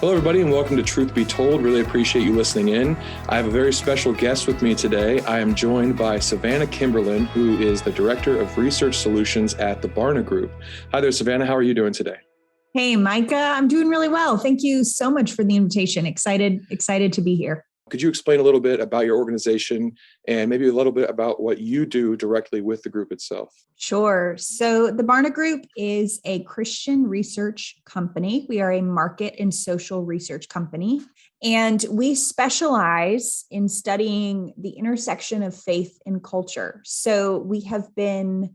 Hello, everybody, and welcome to Truth Be Told. Really appreciate you listening in. I have a very special guest with me today. I am joined by Savannah Kimberlin, who is the Director of Research Solutions at the Barna Group. Hi there, Savannah. How are you doing today? Hey, Micah. I'm doing really well. Thank you so much for the invitation. Excited to be here. Could you explain a little bit about your organization and maybe a little bit about what you do directly with the group itself? Sure. So the Barna Group is a Christian research company. We are a market and social research company, and we specialize in studying the intersection of faith and culture. So we have been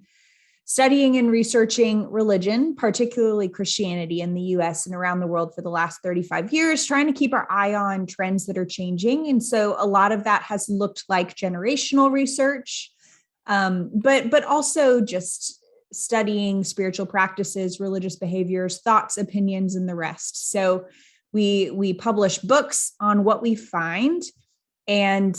studying and researching religion, particularly Christianity in the US and around the world for the last 35 years, trying to keep our eye on trends that are changing. And so a lot of that has looked like generational research, but also just studying spiritual practices, religious behaviors, thoughts, opinions, and the rest. So we publish books on what we find. And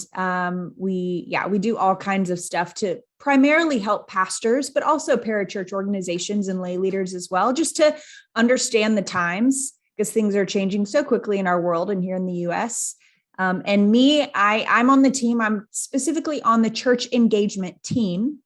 we do all kinds of stuff to primarily help pastors, but also parachurch organizations and lay leaders as well, just to understand the times, because things are changing so quickly in our world and here in the US. And I'm on the team. I'm specifically on the church engagement team.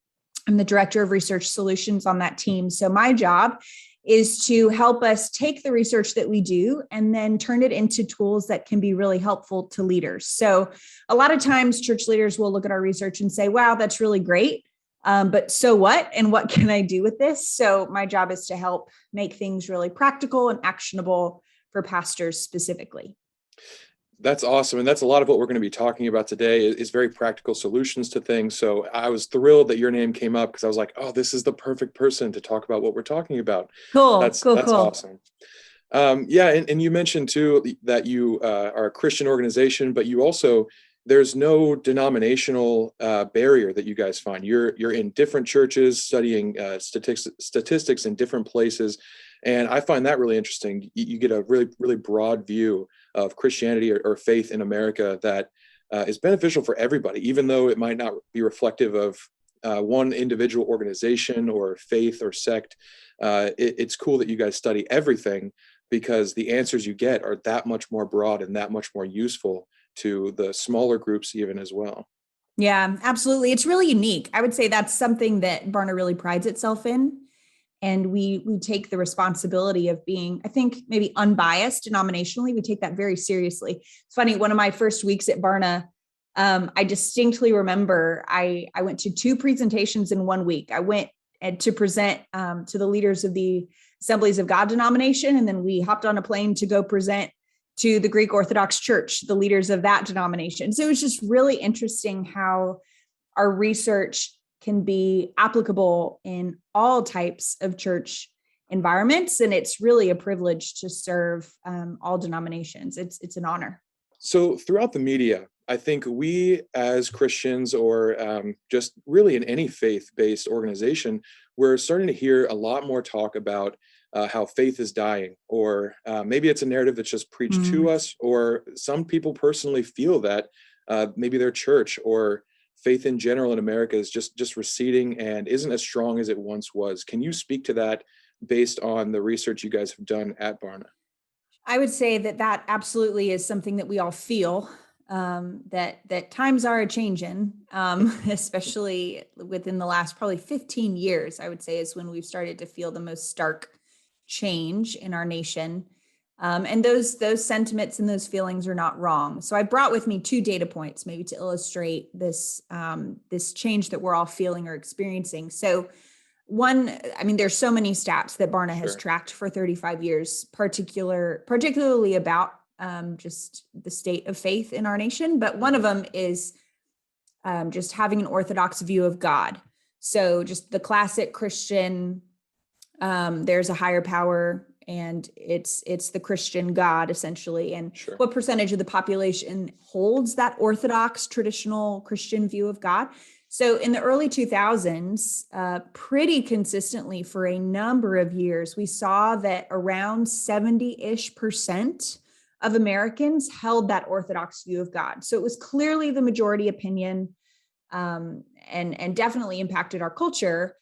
I'm the Director of Research Solutions on that team. So my job is to help us take the research that we do and then turn it into tools that can be really helpful to leaders. So a lot of times church leaders will look at our research and say, wow, that's really great. But so what? And what can I do with this? So my job is to help make things really practical and actionable for pastors specifically. That's awesome. And that's a lot of what we're going to be talking about today is very practical solutions to things. So I was thrilled that your name came up because I was like, oh, this is the perfect person to talk about what we're talking about. Cool. That's awesome. And you mentioned too that you are a Christian organization, but you also, there's no denominational barrier that you guys find. You're in different churches studying statistics in different places. And I find that really interesting. You get a really, really broad view of Christianity or faith in America that is beneficial for everybody, even though it might not be reflective of one individual organization or faith or sect. It's cool that you guys study everything because the answers you get are that much more broad and that much more useful to the smaller groups even as well. Yeah, absolutely. It's really unique. I would say that's something that Barna really prides itself in. And we take the responsibility of being, I think, maybe unbiased denominationally. We take that very seriously. It's funny, one of my first weeks at Barna, I distinctly remember I went to 2 presentations in 1 week. I went to present to the leaders of the Assemblies of God denomination, and then we hopped on a plane to go present to the Greek Orthodox Church, the leaders of that denomination. So it was just really interesting how our research can be applicable in all types of church environments. And it's really a privilege to serve all denominations. It's an honor. So throughout the media, I think we as Christians or just really in any faith-based organization, we're starting to hear a lot more talk about how faith is dying, or maybe it's a narrative that's just preached to us, or some people personally feel that maybe their church or faith in general in America is just receding and isn't as strong as it once was. Can you speak to that based on the research you guys have done at Barna? I would say that absolutely is something that we all feel, that times are a-changing, especially within the last probably 15 years, I would say, is when we've started to feel the most stark change in our nation. And those sentiments and those feelings are not wrong. So I brought with me 2 data points, maybe to illustrate this change that we're all feeling or experiencing. So one, I mean, there's so many stats that Barna has tracked for 35 years, particularly about just the state of faith in our nation. But one of them is just having an orthodox view of God. So just the classic Christian, there's a higher power, and it's the Christian God, essentially. And what percentage of the population holds that orthodox traditional Christian view of God? So in the early 2000s, pretty consistently for a number of years, we saw that around 70-ish% of Americans held that orthodox view of God. So it was clearly the majority opinion, and definitely impacted our culture.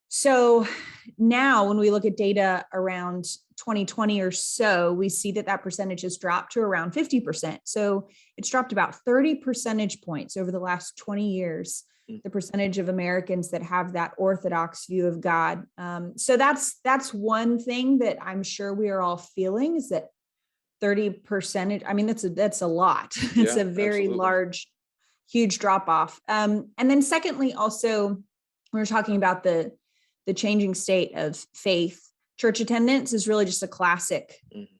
So now when we look at data around 2020 or so, we see that percentage has dropped to around 50%. So it's dropped about 30 percentage points over the last 20 years, the percentage of Americans that have that orthodox view of God. So that's one thing that I'm sure we are all feeling, is that 30%. I mean, that's a lot. It's Yeah, a very absolutely. large, huge drop off. And then secondly, also, we were talking about the changing state of faith. Church attendance is really just a classic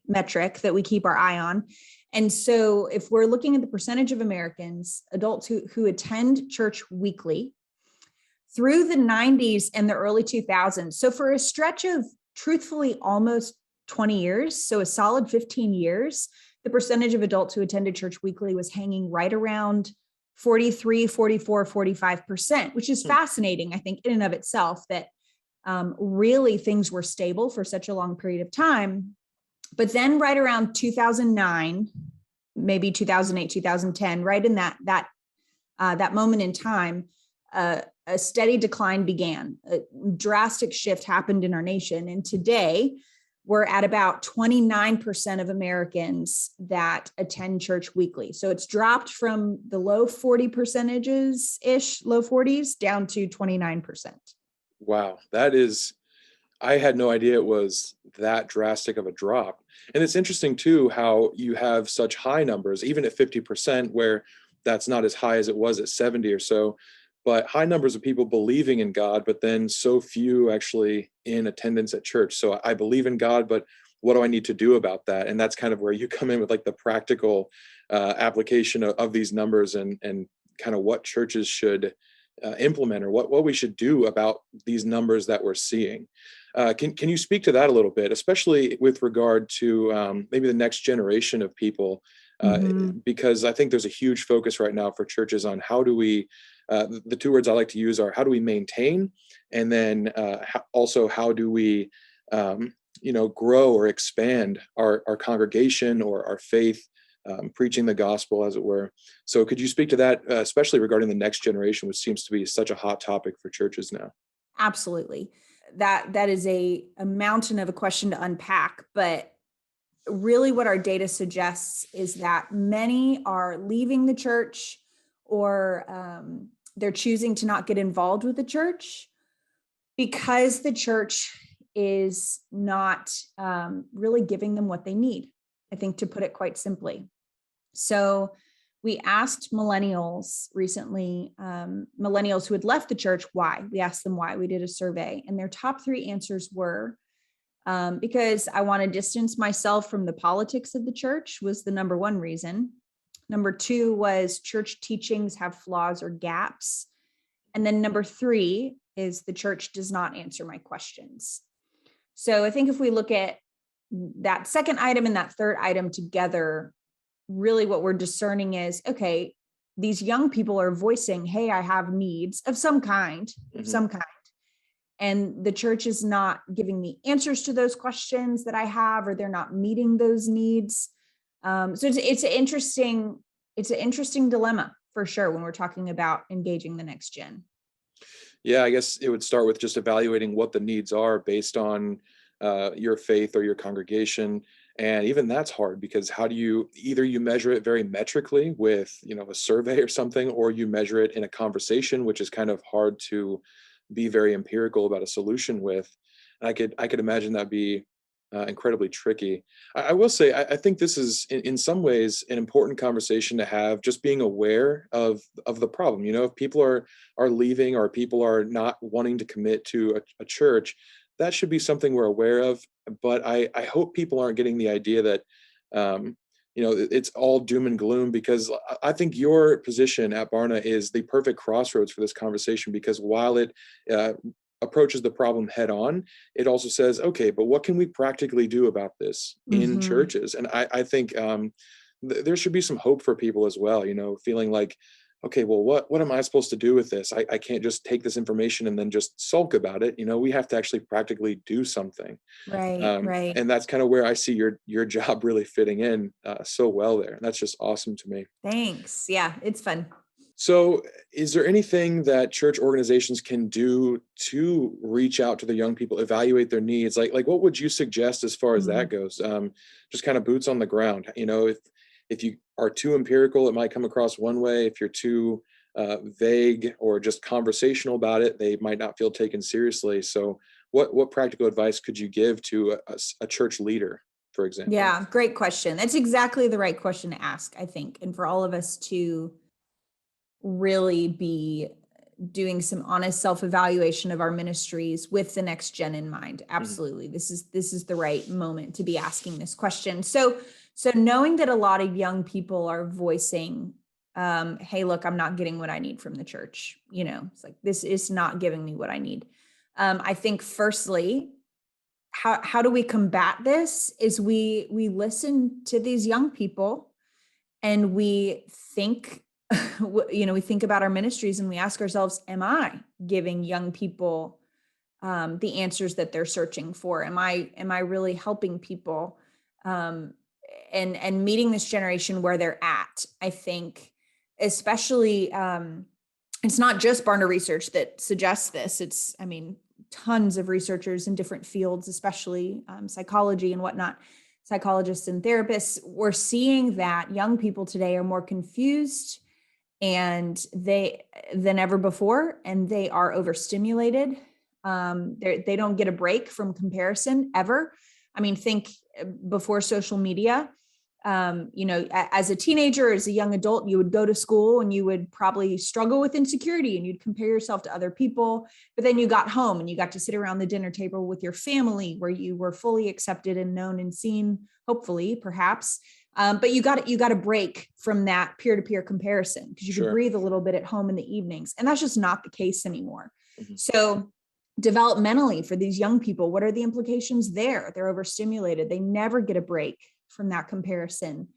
metric that we keep our eye on. And so if we're looking at the percentage of Americans, adults who attend church weekly through the 90s and the early 2000s, so for a stretch of truthfully almost 20 years, so a solid 15 years, the percentage of adults who attended church weekly was hanging right around 43, 44, 45%, which is fascinating, I think, in and of itself, that really things were stable for such a long period of time. But then right around 2009, maybe 2008, 2010, right in that moment in time, a steady decline began. A drastic shift happened in our nation. And today, we're at about 29% of Americans that attend church weekly. So it's dropped from the low 40 percentages-ish, low 40s, down to 29%. Wow, I had no idea it was that drastic of a drop. And it's interesting too how you have such high numbers, even at 50%, where that's not as high as it was at 70 or so, but high numbers of people believing in God, but then so few actually in attendance at church. So I believe in God, but what do I need to do about that? And that's kind of where you come in with like the practical application of these numbers and kind of what churches should implement, or what we should do about these numbers that we're seeing. Can you speak to that a little bit, especially with regard to maybe the next generation of people? Because I think there's a huge focus right now for churches on how do we, the two words I like to use are how do we maintain, and then also how do we, grow or expand our congregation or our faith, preaching the gospel, as it were. So could you speak to that, especially regarding the next generation, which seems to be such a hot topic for churches now? Absolutely. That is a mountain of a question to unpack, but really what our data suggests is that many are leaving the church, or they're choosing to not get involved with the church because the church is not really giving them what they need, I think, to put it quite simply. So we asked millennials recently, millennials who had left the church, why. We asked them why. We did a survey, and their top three answers were, because I want to distance myself from the politics of the church, was the number one reason. Number two was church teachings have flaws or gaps. And then number three is the church does not answer my questions. So I think if we look at that second item and that third item together, really what we're discerning is, okay, these young people are voicing, hey, I have needs of some kind, and the church is not giving me answers to those questions that I have, or they're not meeting those needs. So it's an interesting dilemma for sure when we're talking about engaging the next gen. Yeah, I guess it would start with just evaluating what the needs are based on your faith or your congregation. And even that's hard, because how do you, either you measure it very metrically with, a survey or something, or you measure it in a conversation, which is kind of hard to be very empirical about a solution with. And I could imagine that be incredibly tricky. I will say, I think this is in some ways an important conversation to have, just being aware of the problem. If people are leaving, or people are not wanting to commit to a church, that should be something we're aware of. But I hope people aren't getting the idea that it's all doom and gloom, because I think your position at Barna is the perfect crossroads for this conversation, because while it approaches the problem head on, it also says, okay, but what can we practically do about this in churches? And I think there should be some hope for people as well, feeling like, okay, well, what am I supposed to do with this? I can't just take this information and then just sulk about it. We have to actually practically do something. Right. And that's kind of where I see your job really fitting in so well there. And that's just awesome to me. Thanks. Yeah, it's fun. So is there anything that church organizations can do to reach out to the young people, evaluate their needs? Like what would you suggest as far as that Mm. goes? Just kind of boots on the ground. If you are too empirical, it might come across one way. If you're too vague or just conversational about it, they might not feel taken seriously. So what practical advice could you give to a church leader, for example? Yeah, great question. That's exactly the right question to ask, I think, and for all of us to really be doing some honest self-evaluation of our ministries with the next gen in mind. Mhm. Absolutely. This is the right moment to be asking this question. So knowing that a lot of young people are voicing, hey, look, I'm not getting what I need from the church. It's like, this is not giving me what I need. I think firstly, how do we combat this is we listen to these young people and we think we think about our ministries and we ask ourselves, am I giving young people the answers that they're searching for? Am I really helping people um, and meeting this generation where they're at? I think especially it's not just Barna research that suggests this. Tons of researchers in different fields, especially psychology and whatnot, psychologists and therapists. We're seeing that young people today are more confused and than ever before, and they are overstimulated. They don't get a break from comparison ever. Think before social media, as a teenager, as a young adult, you would go to school and you would probably struggle with insecurity and you'd compare yourself to other people. But then you got home and you got to sit around the dinner table with your family where you were fully accepted and known and seen, hopefully, perhaps. But you got a break from that peer-to-peer comparison because you could Sure. breathe a little bit at home in the evenings. And that's just not the case anymore. Mhm. So developmentally for these young people, what are the implications there? They're overstimulated. They never get a break from that comparison.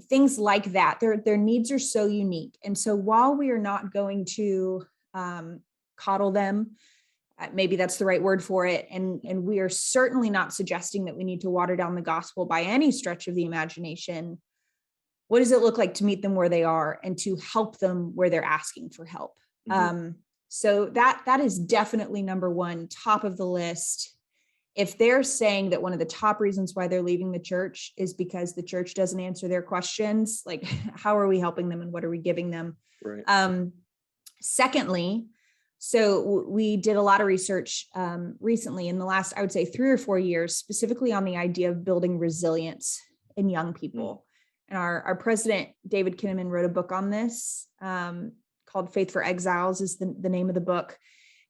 Things like that. Their needs are so unique. And so while we are not going to coddle them, maybe that's the right word for it, and we are certainly not suggesting that we need to water down the gospel by any stretch of the imagination. What does it look like to meet them where they are and to help them where they're asking for help? Mhm. So that is definitely number one, top of the list. If they're saying that one of the top reasons why they're leaving the church is because the church doesn't answer their questions, like how are we helping them and what are we giving them? Right. Secondly, so we did a lot of research recently in the last, I would say 3 or 4 years, specifically on the idea of building resilience in young people. And our president, David Kinnaman, wrote a book on this called Faith for Exiles is the name of the book.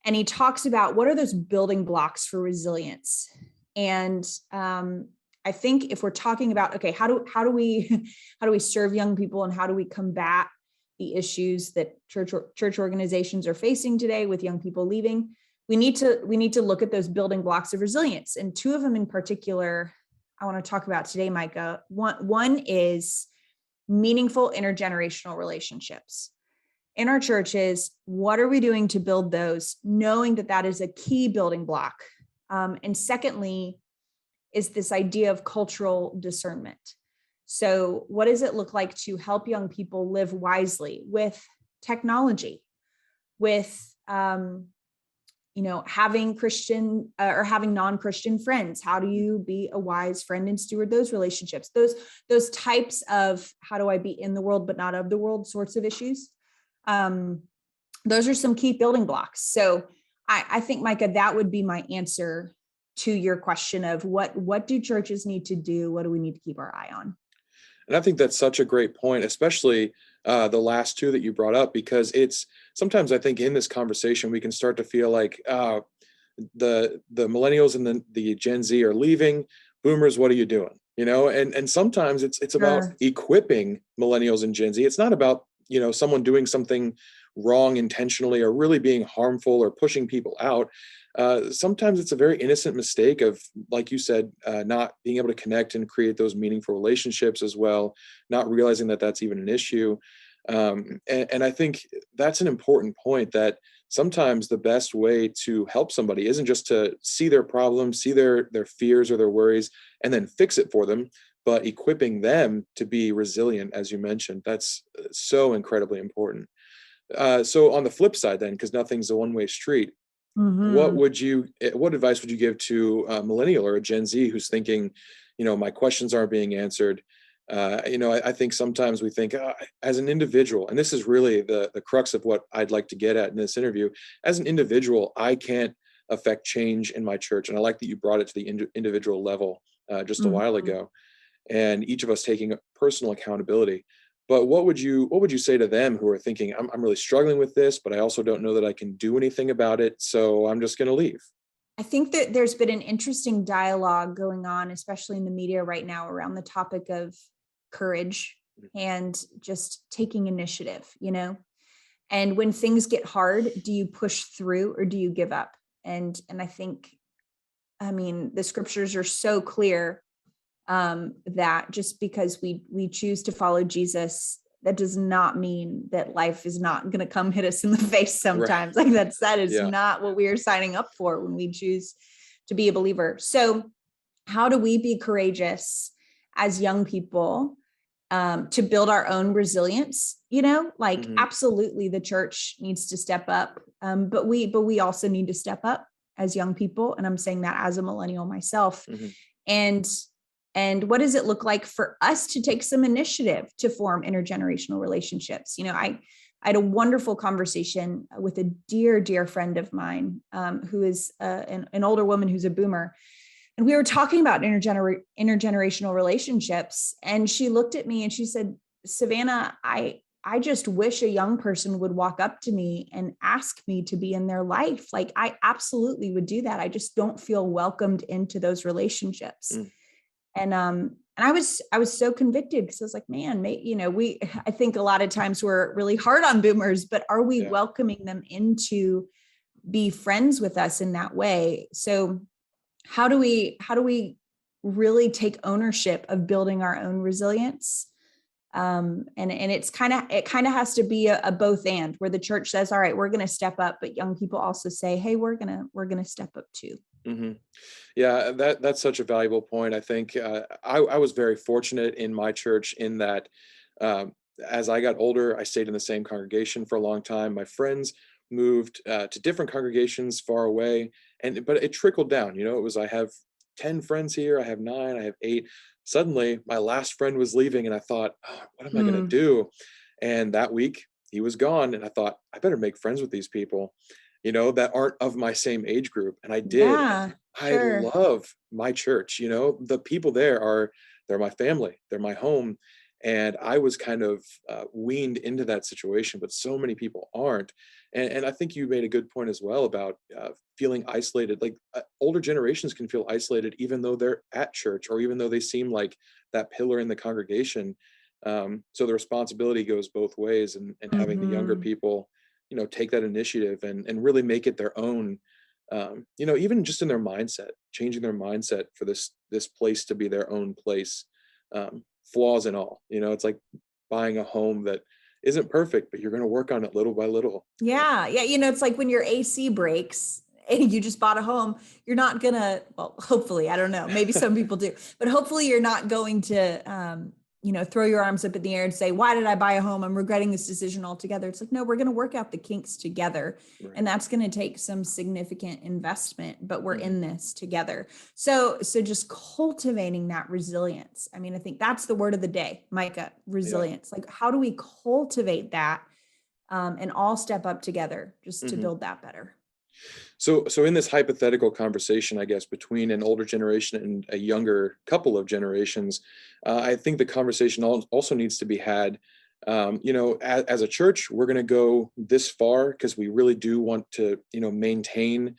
And he talks about what are those building blocks for resilience. And I think if we're talking about, okay, how do we serve young people and how do we combat the issues that church organizations are facing today with young people leaving, we need to look at those building blocks of resilience. And two of them in particular, I want to talk about today, Micah. One is meaningful intergenerational relationships. In our churches, what are we doing to build those, knowing that that is a key building block? And secondly, is this idea of cultural discernment. So what does it look like to help young people live wisely with technology, with having Christian or having non-Christian friends? How do you be a wise friend and steward those relationships? Those types of how do I be in the world but not of the world sorts of issues. Those are some key building blocks. So I think, Micah, that would be my answer to your question of what do churches need to do? What do we need to keep our eye on? And I think that's such a great point, especially the last two that you brought up, because it's sometimes I think in this conversation we can start to feel like the millennials and the Gen Z are leaving. Boomers, what are you doing? And sometimes it's about Sure. equipping millennials and Gen Z. It's not about someone doing something wrong intentionally or really being harmful or pushing people out. Sometimes it's a very innocent mistake of, like you said, not being able to connect and create those meaningful relationships as well, not realizing that that's even an issue. And I think that's an important point, that sometimes the best way to help somebody isn't just to see their problems, see their fears or their worries, and then fix it for them, but equipping them to be resilient, as you mentioned. That's so incredibly important. So on the flip side then, because nothing's a one-way street, Mhm. what advice would you give to a millennial or a Gen Z who's thinking, my questions aren't being answered? I think sometimes we think, as an individual, and this is really the crux of what I'd like to get at in this interview. As an individual, I can't affect change in my church, and I like that you brought it to the individual level just a while Mhm. ago, and each of us taking personal accountability. But what would you say to them who are thinking, I'm really struggling with this, but I also don't know that I can do anything about it, so I'm just going to leave? I think that there's been an interesting dialogue going on, especially in the media right now, around the topic of courage and just taking initiative, And when things get hard, do you push through or do you give up? And I think, I mean, the scriptures are so clear, that just because we choose to follow Jesus, that does not mean that life is not going to come hit us in the face Right. sometimes. Like that is Yeah. not what we are signing up for when we choose to be a believer. So how do we be courageous as young people, to build our own resilience? Like Hmm. absolutely the church needs to step up, but we also need to step up as young people, and I'm saying that as a millennial myself. Hmm. and and what does it look like for us to take some initiative to form intergenerational relationships? I had a wonderful conversation with a dear friend of mine, who is an older woman who's a boomer, and we were talking about intergenerational relationships. And she looked at me and she said, Savannah, I just wish a young person would walk up to me and ask me to be in their life. Like I absolutely would do that. I just don't feel welcomed into those relationships. Mm. And I was so convicted, because I was like, man, I think a lot of times we're really hard on boomers, but are we Yeah. welcoming them into be friends with us in that way? So how do we really take ownership of building our own resilience? And it kind of has to be a both and, where the church says, all right, we're going to step up, but young people also say, hey, we're gonna step up too. Hmm. Yeah, that's such a valuable point. I think I was very fortunate in my church in that, um, as I got older, I stayed in the same congregation for a long time. My friends moved to different congregations far away, but it trickled down. It was, I have 10 friends here, I have 9, I have 8. Suddenly, my last friend was leaving, and I thought, oh, what am I going to Mm, do? And that week, he was gone, and I thought, I better make friends with these people, that aren't of my same age group. And I did. And yeah, I sure. love my church. The people there they're my family, they're my home. And I was kind of weaned into that situation, but so many people aren't. And I think you made a good point as well about feeling isolated. Like older generations can feel isolated, even though they're at church or even though they seem like that pillar in the congregation. So the responsibility goes both ways, and having the younger Hmm. people take that initiative and really make it their own, even just in their mindset, changing their mindset for this place to be their own place, flaws and all. It's like buying a home that isn't perfect, but you're going to work on it little by little. Yeah, yeah. It's like when your AC breaks and you just bought a home, you're not gonna, well, hopefully, I don't know, maybe some people do, but hopefully you're not going to, throw your arms up in the air and say, why did I buy a home? I'm regretting this decision altogether. It's like, no, we're going to work out the kinks together. Right. And that's going to take some significant investment, but we're Hmm. in this together. So just cultivating that resilience. I mean, I think that's the word of the day, Micah, Yeah. resilience. Like, how do we cultivate that, and all step up together just to Hmm. build that better? So in this hypothetical conversation, I guess, between an older generation and a younger couple of generations, I think the conversation also needs to be had. As a church, we're going to go this far because we really do want to, maintain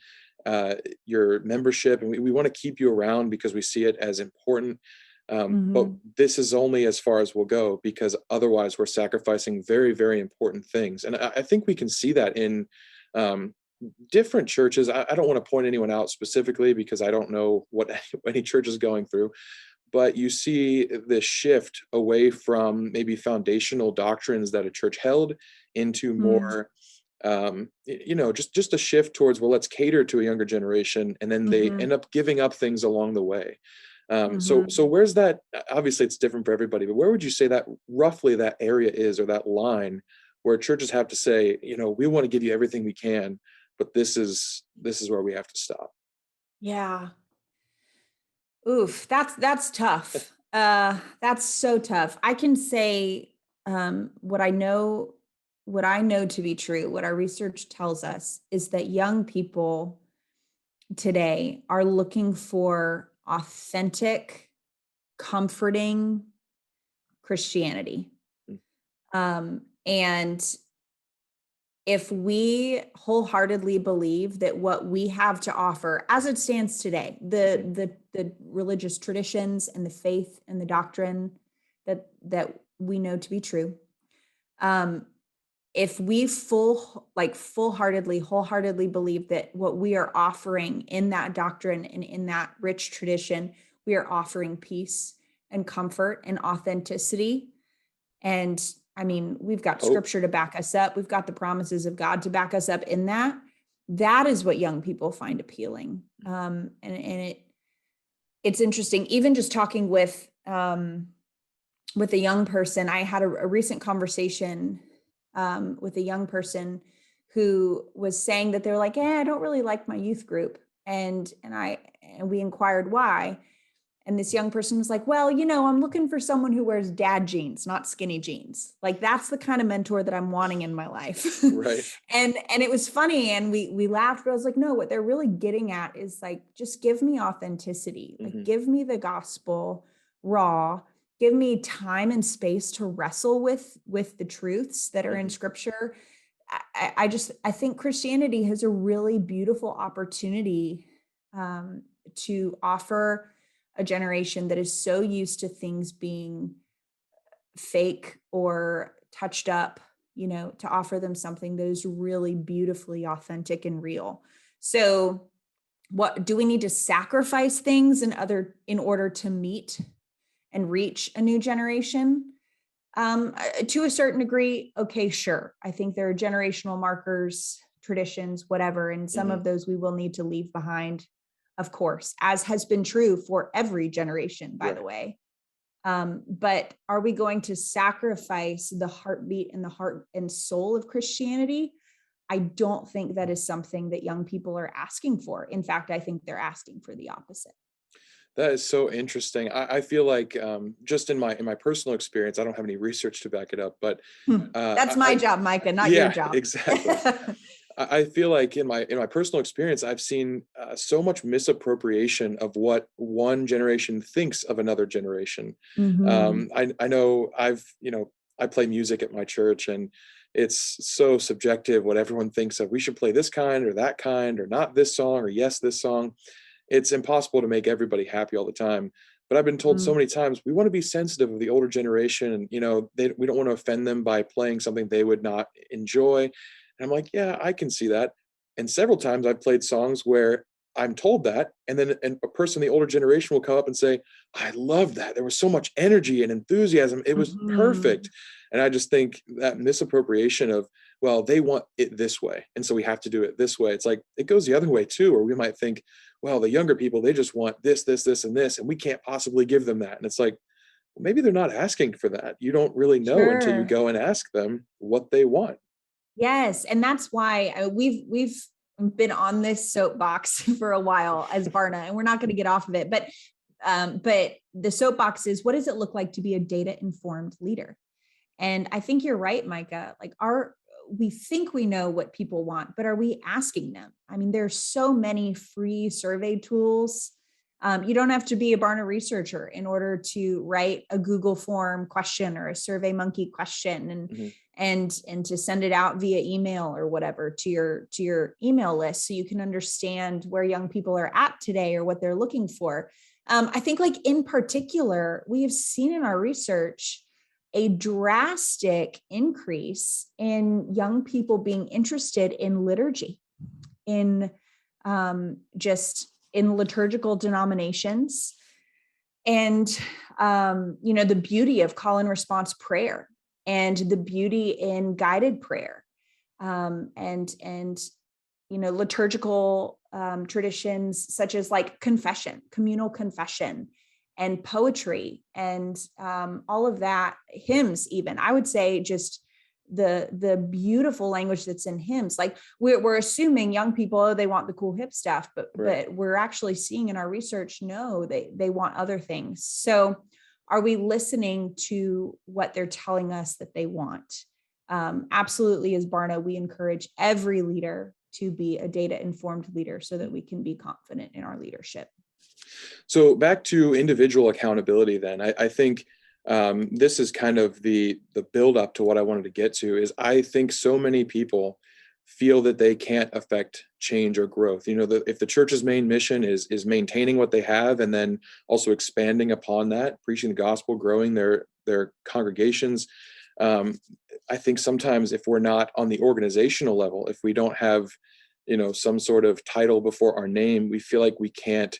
your membership, and we want to keep you around because we see it as important. But Hmm. this is only as far as we'll go, because otherwise we're sacrificing very, very important things. And I think we can see that in um, different churches. I don't want to point anyone out specifically because I don't know what any church is going through, but you see this shift away from maybe foundational doctrines that a church held into more, just a shift towards, well, let's cater to a younger generation, and then they Hmm. end up giving up things along the way. So where's that? Obviously, it's different for everybody, but where would you say that roughly that area is, or that line where churches have to say, we want to give you everything we can, but this is where we have to stop? Yeah. Oof, that's tough. That's so tough. I can say what I know to be true, what our research tells us is that young people today are looking for authentic, comforting Christianity. And if we wholeheartedly believe that what we have to offer as it stands today, the religious traditions and the faith and the doctrine that we know to be true, if we wholeheartedly believe that what we are offering in that doctrine and in that rich tradition, we are offering peace and comfort and authenticity. And I mean, we've got scripture to back us up. We've got the promises of God to back us up in that. That is what young people find appealing. And it's interesting, even just talking with a young person. I had a recent conversation with a young person who was saying that they're like, I don't really like my youth group. And we inquired why. And this young person was like, well, I'm looking for someone who wears dad jeans, not skinny jeans. Like, that's the kind of mentor that I'm wanting in my life. Right. And it was funny. And we laughed, but I was like, no, what they're really getting at is like, just give me authenticity. Like, give me the gospel raw, give me time and space to wrestle with the truths that are in scripture. I think Christianity has a really beautiful opportunity to offer a generation that is so used to things being fake or touched up, to offer them something that is really beautifully authentic and real. So what do we need to sacrifice things in order to meet and reach a new generation? To a certain degree, okay, sure. I think there are generational markers, traditions, whatever, and some of those we will need to leave behind, of course, as has been true for every generation, by the way. But are we going to sacrifice the heartbeat and the heart and soul of Christianity? I don't think that is something that young people are asking for. In fact, I think they're asking for the opposite. That is so interesting. I feel like just in my personal experience, I don't have any research to back it up, but that's my job, Micah, not your job. Exactly. I feel like in my personal experience, I've seen so much misappropriation of what one generation thinks of another generation. I know I play music at my church, and it's so subjective what everyone thinks of. We should play this kind or that kind, or not this song, or yes, this song. It's impossible to make everybody happy all the time. But I've been told so many times, we want to be sensitive of the older generation, and we don't want to offend them by playing something they would not enjoy. And I'm like, yeah, I can see that. And several times I've played songs where I'm told that, and then a person in the older generation will come up and say, I love that. There was so much energy and enthusiasm. It was perfect. And I just think that misappropriation of, well, they want it this way, and so we have to do it this way. It's like, it goes the other way too, or we might think, well, the younger people, they just want this, this, this, and this, and we can't possibly give them that. And it's like, well, maybe they're not asking for that. You don't really know until you go and ask them what they want. Yes. And that's why we've been on this soapbox for a while as Barna, and we're not going to get off of it. But the soapbox is, what does it look like to be a data-informed leader? And I think you're right, Micah. Like, we think we know what people want, but are we asking them? I mean, there's so many free survey tools. You don't have to be a Barna researcher in order to write a Google form question or a Survey Monkey question and to send it out via email or whatever to your email list, so you can understand where young people are at today or what they're looking for. I think, like, in particular, we have seen in our research a drastic increase in young people being interested in liturgy, in just in liturgical denominations, and the beauty of call and response prayer, and the beauty in guided prayer, and liturgical traditions such as like confession, communal confession, and poetry and all of that, hymns even. I would say just the beautiful language that's in hymns. Like we're assuming young people, oh, they want the cool hip stuff, but we're actually seeing in our research, no, they want other things. So are we listening to what they're telling us that they want? Absolutely, as Barna, we encourage every leader to be a data-informed leader so that we can be confident in our leadership. So back to individual accountability then, I think this is kind of the build up to what I wanted to get to is I think so many people feel that they can't affect change or growth. If the church's main mission is maintaining what they have and then also expanding upon that, preaching the gospel, growing their congregations. I think sometimes if we're not on the organizational level, if we don't have, some sort of title before our name, we feel like we can't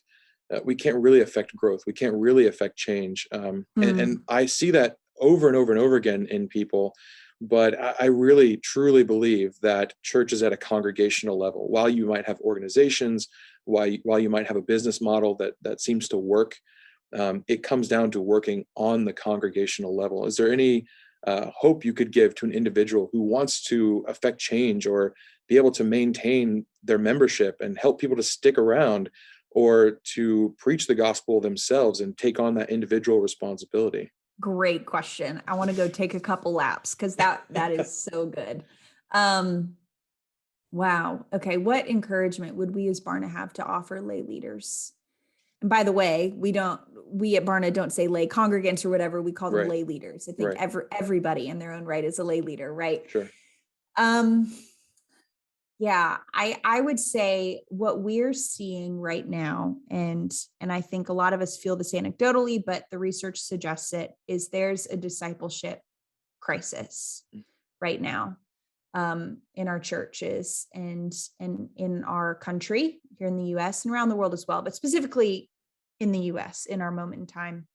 really affect growth. We can't really affect change. And I see that over and over and over again in people. But I really, truly believe that church is at a congregational level. While you might have organizations, while you might have a business model that seems to work, it comes down to working on the congregational level. Is there any hope you could give to an individual who wants to affect change or be able to maintain their membership and help people to stick around, or to preach the gospel themselves and take on that individual responsibility? Great question. I want to go take a couple laps because that is so good. Wow. Okay. What encouragement would we as Barna have to offer lay leaders? And by the way, we at Barna don't say lay congregants or whatever. We call them Right. lay leaders. I think everybody in their own right is a lay leader, right? Sure. Yeah, I would say what we're seeing right now, and I think a lot of us feel this anecdotally, but the research suggests it, is there's a discipleship crisis right now in our churches and in our country here in the US and around the world as well, but specifically in the US in our moment in time.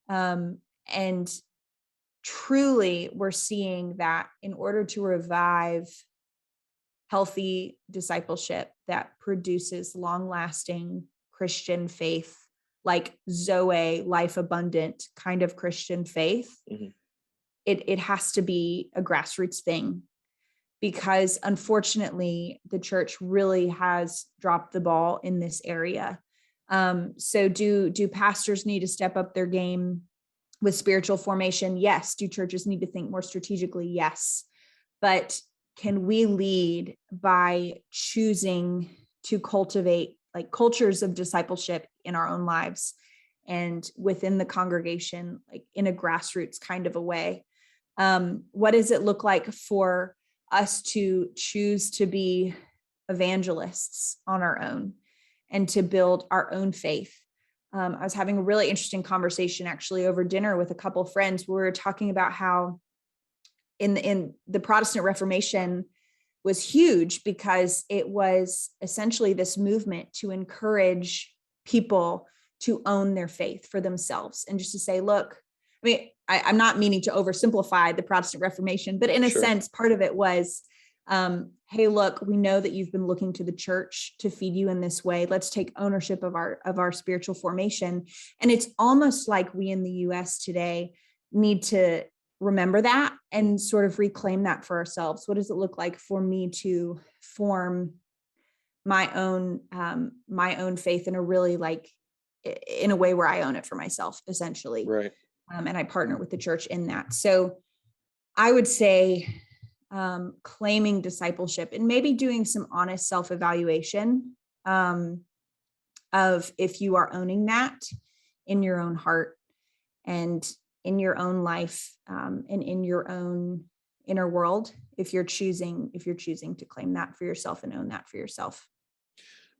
And truly, we're seeing that in order to revive healthy discipleship that produces long-lasting Christian faith, like Zoe, life abundant kind of Christian faith, it has to be a grassroots thing, because unfortunately the church really has dropped the ball in this area. So do pastors need to step up their game with spiritual formation? Yes. Do churches need to think more strategically? Yes. But can we lead by choosing to cultivate like cultures of discipleship in our own lives and within the congregation, like in a grassroots kind of a way? What does it look like for us to choose to be evangelists on our own and to build our own faith? I was having a really interesting conversation actually over dinner with a couple of friends. We were talking about how in the Protestant Reformation was huge because it was essentially this movement to encourage people to own their faith for themselves and just to say, look, I mean, I'm not meaning to oversimplify the Protestant Reformation, but in a sense, part of it was, hey, look, we know that you've been looking to the church to feed you in this way. Let's take ownership of our spiritual formation. And it's almost like we in the US today need to remember that and sort of reclaim that for ourselves. What does it look like for me to form my own faith in a really like in a way where I own it for myself, essentially. Right. And I partner with the church in that. So I would say claiming discipleship and maybe doing some honest self-evaluation of if you are owning that in your own heart and in your own life and in your own inner world, if you're choosing to claim that for yourself and own that for yourself.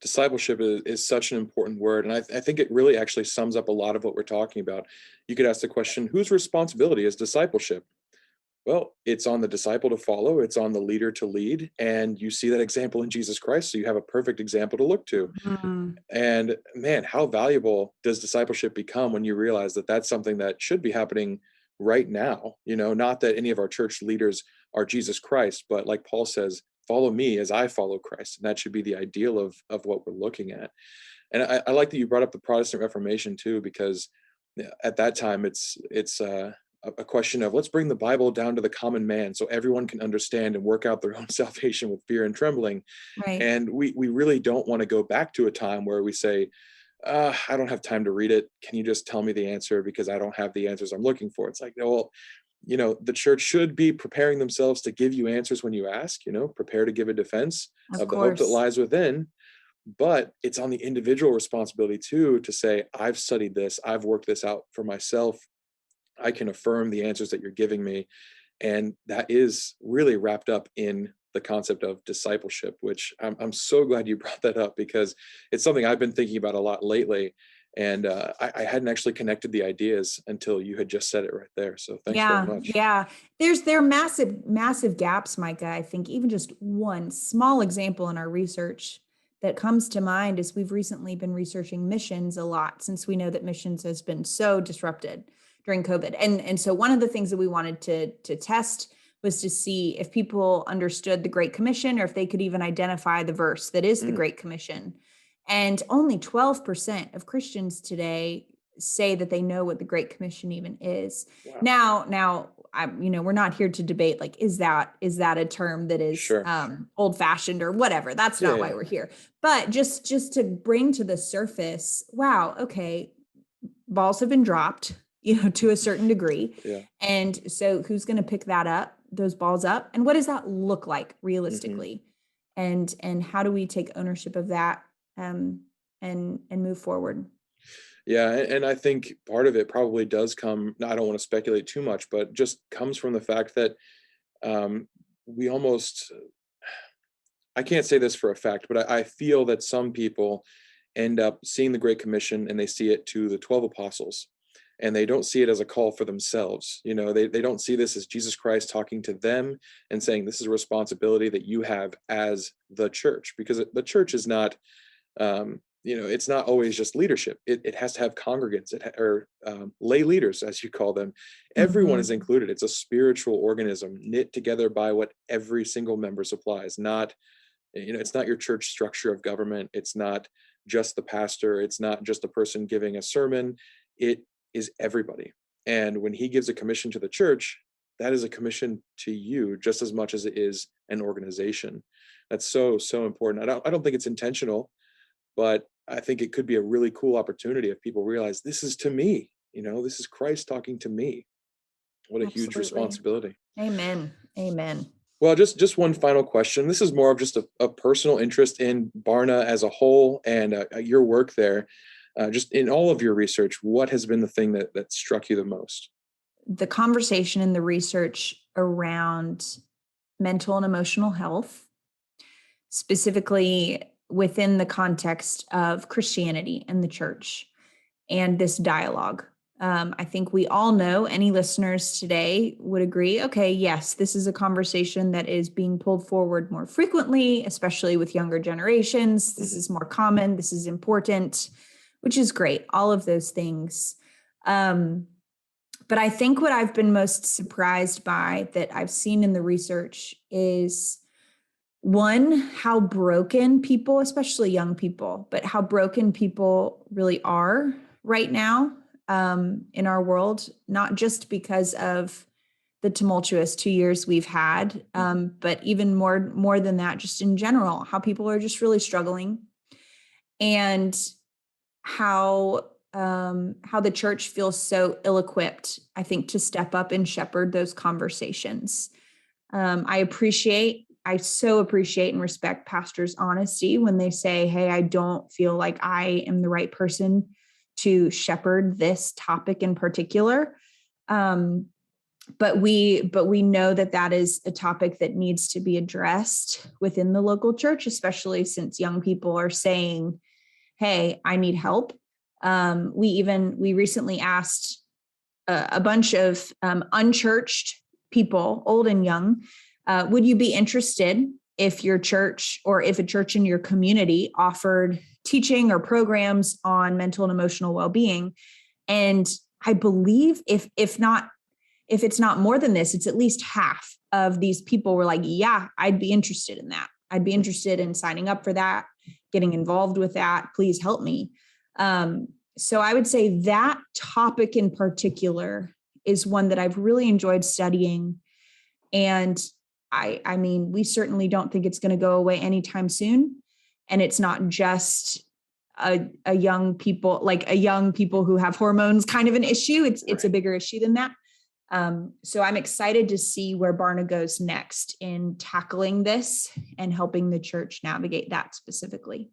Discipleship is such an important word. And I think it really actually sums up a lot of what we're talking about. You could ask the question, whose responsibility is discipleship? Well, it's on the disciple to follow. It's on the leader to lead. And you see that example in Jesus Christ. So you have a perfect example to look to. And man, how valuable does discipleship become when you realize that that's something that should be happening right now? Not that any of our church leaders are Jesus Christ, but like Paul says, follow me as I follow Christ. And that should be the ideal of what we're looking at. And I like that you brought up the Protestant Reformation too, because Yeah, at that time, it's a question of let's bring the Bible down to the common man so everyone can understand and work out their own salvation with fear and trembling. Right. And we really don't want to go back to a time where we say, I don't have time to read it. Can you just tell me the answer because I don't have the answers I'm looking for? It's like, no, well, the church should be preparing themselves to give you answers when you ask, prepare to give a defense Of of the hope that course. lies within. But it's on the individual responsibility too to say, I've studied this, I've worked this out for myself. I can affirm the answers that you're giving me. And that is really wrapped up in the concept of discipleship, which I'm so glad you brought that up because it's something I've been thinking about a lot lately. And I hadn't actually connected the ideas until you had just said it right there. So thanks very Yeah, much. yeah. There are massive gaps, Micah. I think even just one small example in our research that comes to mind is we've recently been researching missions a lot since we know that missions has been so disrupted during COVID. And so one of the things that we wanted to test was to see if people understood the Great Commission or if they could even identify the verse that is the Mm, Great Commission. And only 12% of Christians today say that they know what the Great Commission even is. wow. Now, we're not here to debate like is that a term that is Sure. old fashioned or whatever. That's Yeah. not why Yeah. we're here. But just to bring to the surface, wow, okay, balls have been dropped, to a certain degree, Yeah. and so who's going to pick those balls up, and what does that look like Hmm. realistically, and how do we take ownership of that, um, and move forward? Yeah, and I think part of it probably does come, I don't want to speculate too much, but just comes from the fact that um, we almost, I can't say this for a fact, but I feel that some people end up seeing the Great Commission and they see it to the 12 apostles and they don't see it as a call for themselves. They don't see this as Jesus Christ talking to them and saying, this is a responsibility that you have as the church, because the church is not, it's not always just leadership. It has to have congregants or lay leaders, as you call them. Everyone is Mhm. included. It's a spiritual organism knit together by what every single member supplies. Not, it's not your church structure of government. It's not just the pastor. It's not just a person giving a sermon. It is everybody. And when he gives a commission to the church, that is a commission to you just as much as it is an organization. That's so, so important. I don't think it's intentional, but I think it could be a really cool opportunity if people realize this is to me, this is Christ talking to me. What a huge Absolutely. responsibility. Amen. Amen. Well, just one final question. This is more of just a personal interest in Barna as a whole and your work there. Just in all of your research, what has been the thing that struck you the most? The conversation and the research around mental and emotional health, specifically within the context of Christianity and the church, and this dialogue. I think we all know, any listeners today would agree, okay, yes, this is a conversation that is being pulled forward more frequently, especially with younger generations. This Mhm. is more common, this is important, which is great, all of those things. Um, but I think what I've been most surprised by that I've seen in the research is one, how broken people, especially young people, but how broken people really are right now, in our world, not just because of the tumultuous 2 years we've had, Mhm. but even more than that, just in general, how people are just really struggling, and how the church feels so ill-equipped, I think, to step up and shepherd those conversations. I so appreciate and respect pastors' honesty when they say, hey, I don't feel like I am the right person to shepherd this topic in particular. Um, but we know that that is a topic that needs to be addressed within the local church, especially since young people are saying, hey, I need help. We recently asked a bunch of unchurched people, old and young, would you be interested if your church or if a church in your community offered teaching or programs on mental and emotional well-being? And I believe if it's not more than this, it's at least half of these people were like, yeah, I'd be interested in that. I'd be interested in signing up for that, getting involved with that. Please help me. So I would say that topic in particular is one that I've really enjoyed studying. And I mean, we certainly don't think it's going to go away anytime soon. And it's not just a young people, like a young people who have hormones kind of an issue. It's a bigger issue than that. So I'm excited to see where Barna goes next in tackling this and helping the church navigate that specifically.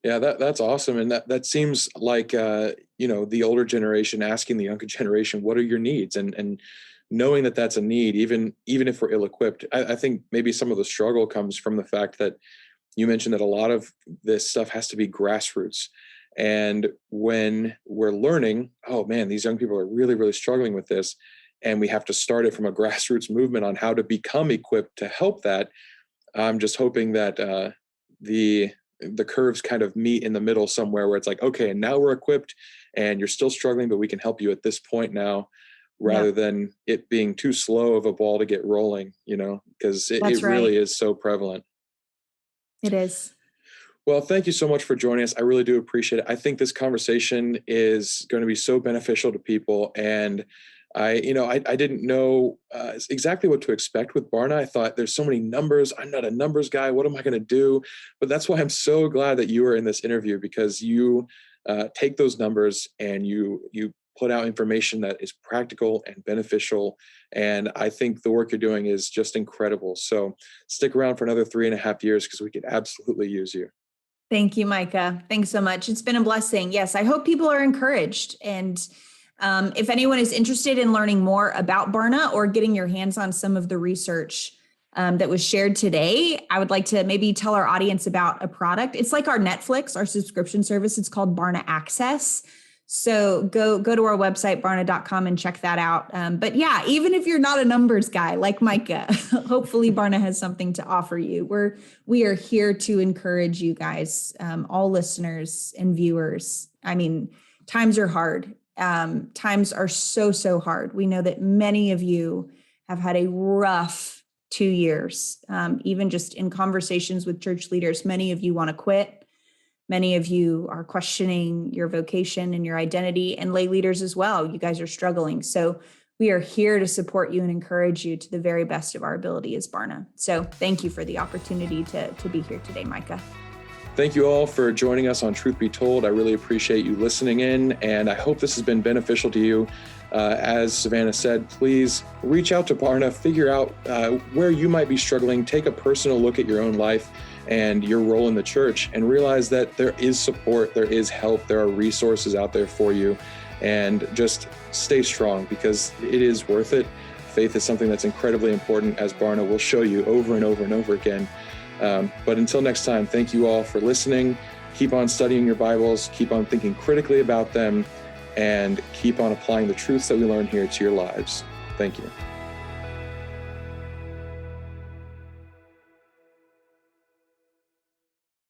Yeah, that's awesome. And that seems like, the older generation asking the younger generation, what are your needs? And knowing that that's a need, even if we're ill-equipped. I think maybe some of the struggle comes from the fact that you mentioned that a lot of this stuff has to be grassroots. And when we're learning, oh man, these young people are really, really struggling with this, and we have to start it from a grassroots movement on how to become equipped to help that. I'm just hoping that the curves kind of meet in the middle somewhere where it's like, okay, and now we're equipped and you're still struggling, but we can help you at this point now, rather than it being too slow of a ball to get rolling, because it really is so prevalent. It is. Well, thank you so much for joining us. I really do appreciate it. I think this conversation is going to be so beneficial to people. And I didn't know exactly what to expect with Barna. I thought there's so many numbers. I'm not a numbers guy. What am I going to do? But that's why I'm so glad that you were in this interview, because you take those numbers and you put out information that is practical and beneficial. And I think the work you're doing is just incredible. So stick around for another 3.5 years, because we could absolutely use you. Thank you, Micah. Thanks so much. It's been a blessing. Yes, I hope people are encouraged. And if anyone is interested in learning more about Barna or getting your hands on some of the research that was shared today, I would like to maybe tell our audience about a product. It's like our Netflix, our subscription service. It's called Barna Access. So go to our website, barna.com, and check that out. But yeah, even if you're not a numbers guy like Micah, hopefully Barna has something to offer you. We are here to encourage you guys, all listeners and viewers. I mean, times are hard. Times are so hard. We know that many of you have had a rough 2 years. Even just in conversations with church leaders, many of you want to quit. Many of you are questioning your vocation and your identity, and lay leaders as well. You guys are struggling. So we are here to support you and encourage you to the very best of our ability as Barna. So thank you for the opportunity to be here today, Micah. Thank you all for joining us on Truth Be Told. I really appreciate you listening in, and I hope this has been beneficial to you. As Savannah said, please reach out to Barna, figure out where you might be struggling, take a personal look at your own life and your role in the church, and realize that there is support, there is help, there are resources out there for you, and just stay strong, because it is worth it. Faith is something that's incredibly important, as Barna will show you over and over and over again. But until next time, thank you all for listening. Keep on studying your Bibles, keep on thinking critically about them, and keep on applying the truths that we learn here to your lives. Thank you.